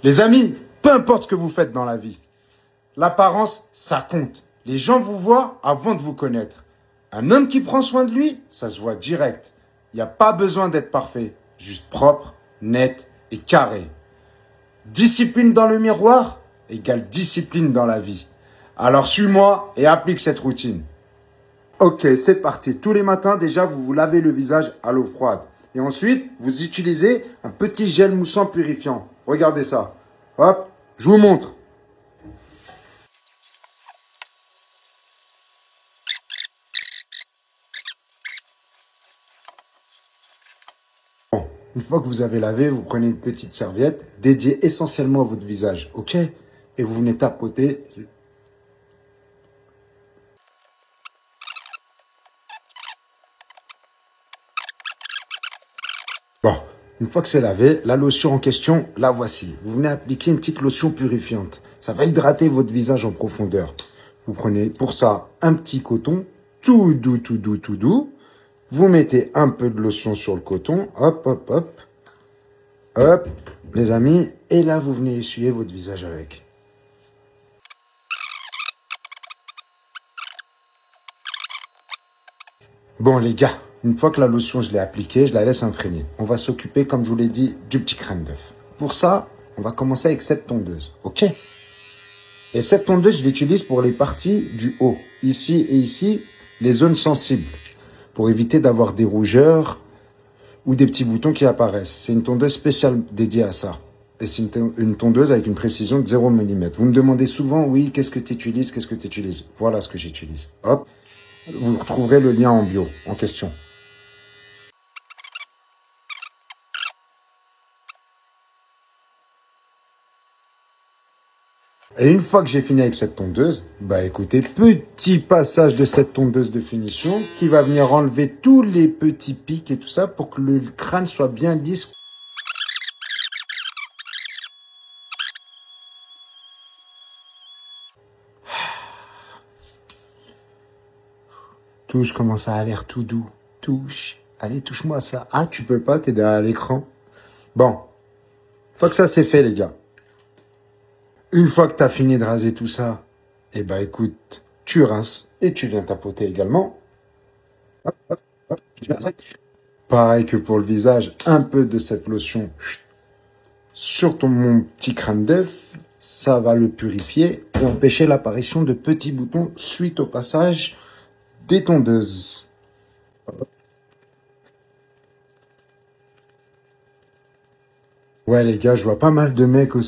Les amis, peu importe ce que vous faites dans la vie, l'apparence, ça compte. Les gens vous voient avant de vous connaître. Un homme qui prend soin de lui, ça se voit direct. Il n'y a pas besoin d'être parfait, juste propre, net et carré. Discipline dans le miroir égale discipline dans la vie. Alors suis-moi et applique cette routine. Ok, c'est parti. Tous les matins, déjà, vous vous lavez le visage à l'eau froide. Et ensuite, vous utilisez un petit gel moussant purifiant. Regardez ça. Hop, je vous montre. Bon, une fois que vous avez lavé, vous prenez une petite serviette dédiée essentiellement à votre visage, ok? Et vous venez tapoter. Bon, une fois que c'est lavé, la lotion en question, la voici. Vous venez appliquer une petite lotion purifiante. Ça va hydrater votre visage en profondeur. Vous prenez pour ça un petit coton, tout doux, tout doux, tout doux. Vous mettez un peu de lotion sur le coton. Hop, hop, hop. Hop, les amis. Et là, vous venez essuyer votre visage avec. Bon, les gars, une fois que la lotion, je l'ai appliquée, je la laisse imprégner. On va s'occuper, comme je vous l'ai dit, du petit crème d'œuf. Pour ça, on va commencer avec cette tondeuse, ok? Et cette tondeuse, je l'utilise pour les parties du haut. Ici et ici, les zones sensibles. Pour éviter d'avoir des rougeurs ou des petits boutons qui apparaissent. C'est une tondeuse spéciale dédiée à ça. Et c'est une tondeuse avec une précision de 0 mm. Vous me demandez souvent, oui, qu'est-ce que tu utilises, qu'est-ce que tu utilises? Voilà ce que j'utilise. Hop, vous retrouverez le lien en bio, en question. Et une fois que j'ai fini avec cette tondeuse, bah écoutez, petit passage de cette tondeuse de finition qui va venir enlever tous les petits pics et tout ça pour que le crâne soit bien lisse. Touche, comment ça a l'air tout doux. Touche. Allez, touche-moi ça. Ah, tu peux pas, t'es derrière l'écran. Bon, une fois que ça c'est fait les gars. Une fois que t'as fini de raser tout ça, eh bah écoute, tu rinces et tu viens tapoter également. Pareil que pour le visage, un peu de cette lotion sur mon petit crâne d'œuf, ça va le purifier et empêcher l'apparition de petits boutons suite au passage des tondeuses. Ouais les gars, je vois pas mal de mecs aussi.